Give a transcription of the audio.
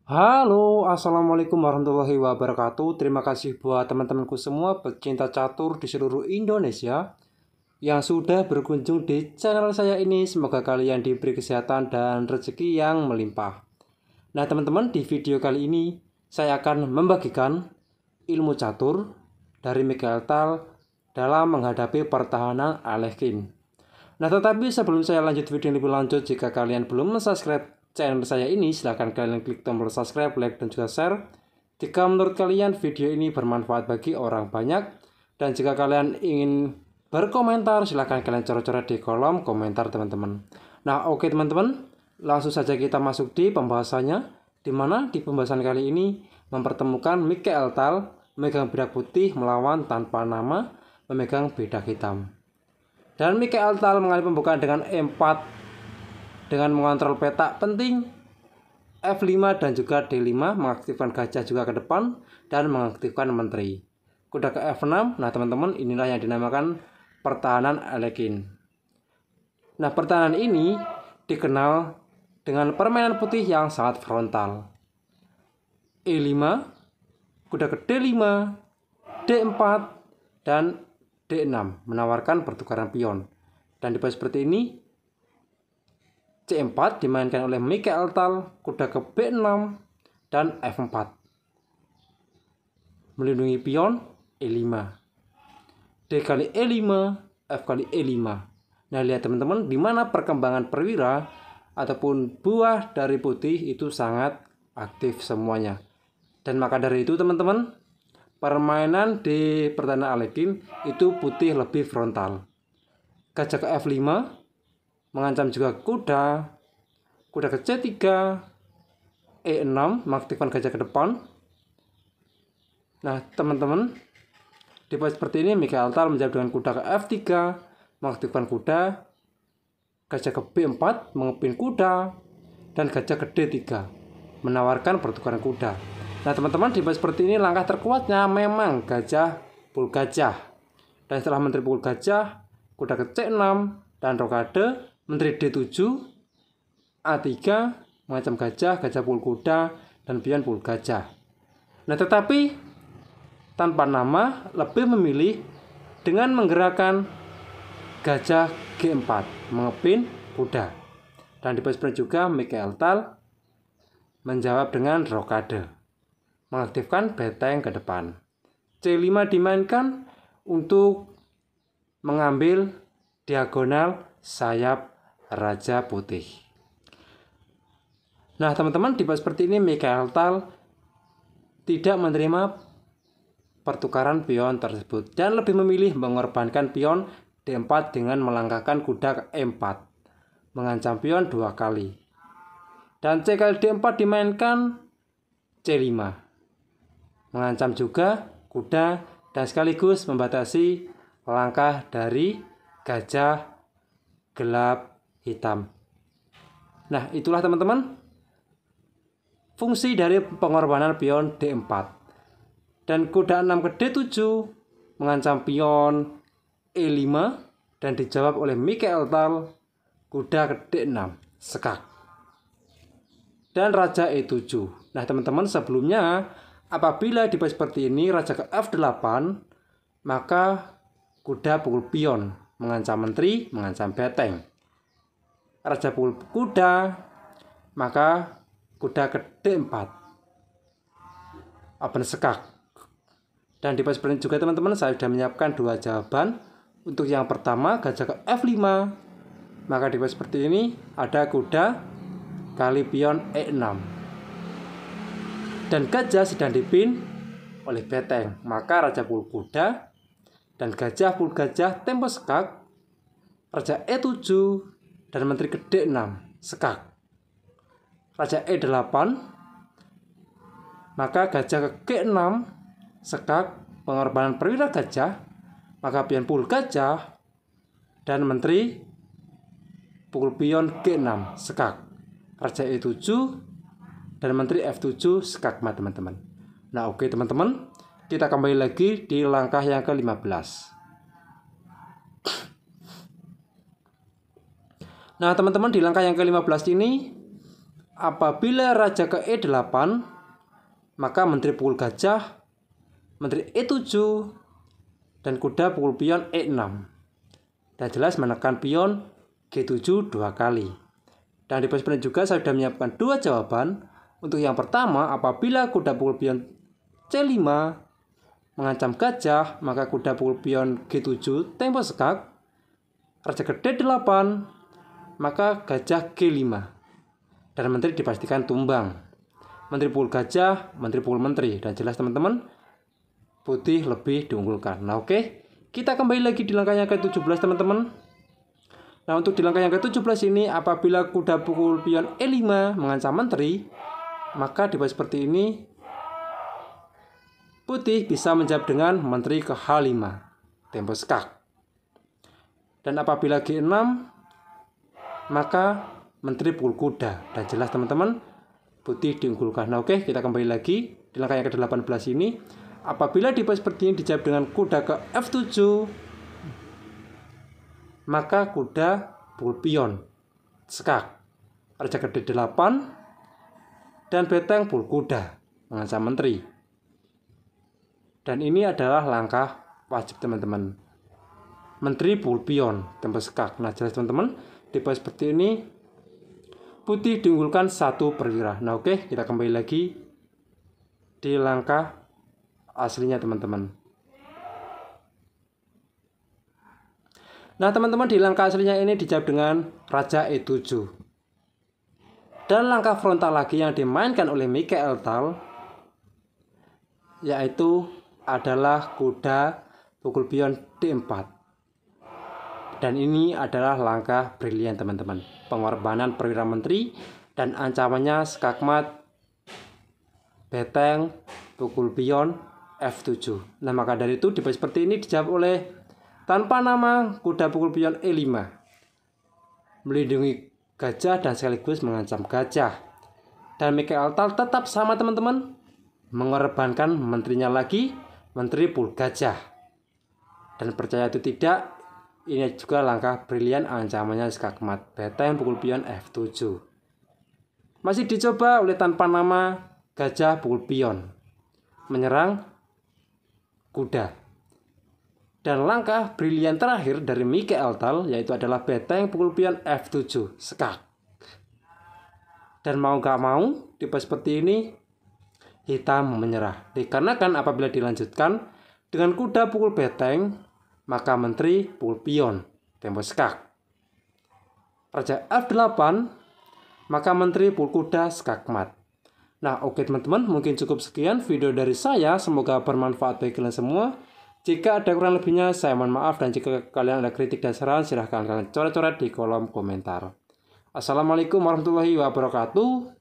Halo, assalamualaikum warahmatullahi wabarakatuh. Terima kasih buat teman-temanku semua pecinta catur di seluruh Indonesia yang sudah berkunjung di channel saya ini. Semoga kalian diberi kesehatan dan rezeki yang melimpah. Nah, teman-teman, di video kali ini saya akan membagikan ilmu catur dari Mikhail Tal dalam menghadapi pertahanan Alekhine. Nah, tetapi sebelum saya lanjut video lebih lanjut, jika kalian belum subscribe channel saya ini, silahkan kalian klik tombol subscribe, like, dan juga share jika menurut kalian video ini bermanfaat bagi orang banyak. Dan jika kalian ingin berkomentar, silahkan kalian coret-coret di kolom komentar, teman-teman. Nah, oke teman-teman, langsung saja kita masuk di pembahasannya, di mana di pembahasan kali ini mempertemukan Mikhail Tal memegang bedak putih melawan tanpa nama memegang bedak hitam. Dan Mikhail Tal mengalami pembukaan dengan E4 dengan mengontrol petak penting, F5 dan juga D5, mengaktifkan gajah juga ke depan dan mengaktifkan menteri. Kuda ke F6. Nah teman-teman, inilah yang dinamakan pertahanan Alekhine. Nah, pertahanan ini dikenal dengan permainan putih yang sangat frontal. E5, kuda ke D5, D4, dan D6 menawarkan pertukaran pion. Dan di posisi seperti ini C4 dimainkan oleh Mikhail Tal, kuda ke B6 dan F4. Melindungi pion E5. D kali E5, F kali E5. Nah, lihat teman-teman, di mana perkembangan perwira ataupun buah dari putih itu sangat aktif semuanya. Dan maka dari itu teman-teman, permainan di pertahanan Alekhine itu putih lebih frontal. Gajah ke F5 mengancam juga kuda ke C3, E6 mengaktifkan gajah ke depan. Nah teman-teman, di posisi seperti ini Mikhail Tal menjawab dengan kuda ke F3, mengaktifkan kuda, gajah ke B4 mengepin kuda, dan gajah ke D3 menawarkan pertukaran kuda. Nah teman-teman, di posisi seperti ini langkah terkuatnya memang gajah pukul gajah. Dan setelah menteri pukul gajah, kuda ke C6 dan rokade, menteri D7, A3, mengancam gajah, gajah pukul kuda, dan pion pukul gajah. Nah tetapi tanpa nama lebih memilih dengan menggerakkan gajah G4 mengepin kuda. Dan di posisi juga Mikhail Tal menjawab dengan rokade, mengaktifkan beteng ke depan. C5 dimainkan untuk mengambil diagonal sayap Raja Putih. Nah teman-teman, di posisi seperti ini Mikhail Tal tidak menerima pertukaran pion tersebut dan lebih memilih mengorbankan pion D4 dengan melangkahkan kuda ke E4, mengancam pion 2 kali. Dan C kali D4 dimainkan C5, mengancam juga kuda dan sekaligus membatasi langkah dari gajah gelap hitam. Nah itulah teman-teman fungsi dari pengorbanan pion D4. Dan kuda 6 ke D7 mengancam pion E5 dan dijawab oleh Mikhail Tal, kuda ke D6 sekak, dan raja E7. Nah teman-teman, sebelumnya apabila di posisi seperti ini raja ke F8, maka kuda pukul pion mengancam menteri, mengancam beteng. Raja pukul kuda, maka kuda ke D4 open sekak. Dan di posisi seperti ini juga teman-teman, saya sudah menyiapkan dua jawaban. Untuk yang pertama gajah ke F5, maka di posisi seperti ini ada kuda kali pion E6 dan gajah sedang dipin oleh beteng, maka raja pukul kuda dan gajah pukul gajah tempo sekak, raja E7 dan menteri ke D6 sekak, raja E8, maka gajah ke G6 sekak, pengorbanan perwira gajah, maka pion pukul gajah dan menteri pukul pion G6 sekak, raja E7 dan menteri F7 sekak, teman-teman. Nah oke teman-teman, kita kembali lagi di langkah yang ke-15. Nah teman-teman, di langkah yang ke-15 ini apabila raja ke E8, maka menteri pukul gajah, menteri E7, dan kuda pukul pion E6. Dan jelas menekan pion G7 2 kali. Dan di pos juga saya sudah menyiapkan dua jawaban. Untuk yang pertama, apabila kuda pukul pion C5 mengancam gajah, maka kuda pukul pion G7 tempo sekak. Raja ke D8, maka gajah G5. Dan menteri dipastikan tumbang. Menteri pukul gajah, menteri pukul menteri. Dan jelas teman-teman, putih lebih diunggulkan. Nah oke, kita kembali lagi di langkah yang ke-17 teman-teman. Nah untuk di langkah yang ke-17 ini, apabila kuda pukul pion E5 mengancam menteri, maka di posisi seperti ini putih bisa menjawab dengan menteri ke H5 tempo sekak. Dan apabila G6, maka menteri pukul kuda. Dan jelas teman-teman, putih diunggulkan. Nah oke, kita kembali lagi di langkah yang ke-18 ini. Apabila di posisi seperti ini dijawab dengan kuda ke F7, maka kuda pukul pion sekak. Raja ke D8 dan beteng pukul kuda mengancam menteri. Dan ini adalah langkah wajib teman-teman. Menteri pukul pion tempo sekak. Nah jelas teman-teman, di posisi seperti ini putih diunggulkan 1 perwira. Nah oke, kita kembali lagi di langkah aslinya teman-teman. Nah teman-teman, di langkah aslinya ini dijawab dengan Raja E7. Dan langkah frontal lagi yang dimainkan oleh Mikhail Tal yaitu adalah kuda pukul pion D4. Dan ini adalah langkah brilian teman-teman. Pengorbanan perwira menteri dan ancamannya skakmat beteng pukul pion F7. Nah maka dari itu di posisi seperti ini dijawab oleh tanpa nama kuda pukul pion E5. Melindungi gajah dan sekaligus mengancam gajah. Dan Mikhail Tal tetap sama teman-teman, mengorbankan menterinya lagi, menteri pukul gajah. Dan percaya itu tidak, ini juga langkah brilian, ancamannya skakmat beteng pukul pion F7. Masih dicoba oleh tanpa nama gajah pukul pion menyerang kuda. Dan langkah brilian terakhir dari Mikhail Tal yaitu adalah beteng pukul pion F7 sekak. Dan mau gak mau di posisi seperti ini hitam menyerah. Dikarenakan apabila dilanjutkan dengan kuda pukul beteng, maka menteri pukul pion tempo sekak. Raja F8, maka menteri pukul kuda skakmat. Nah oke teman-teman, mungkin cukup sekian video dari saya. Semoga bermanfaat bagi kalian semua. Jika ada kurang lebihnya, saya mohon maaf. Dan jika kalian ada kritik dan saran, silahkan kalian coret-coret di kolom komentar. Assalamualaikum warahmatullahi wabarakatuh.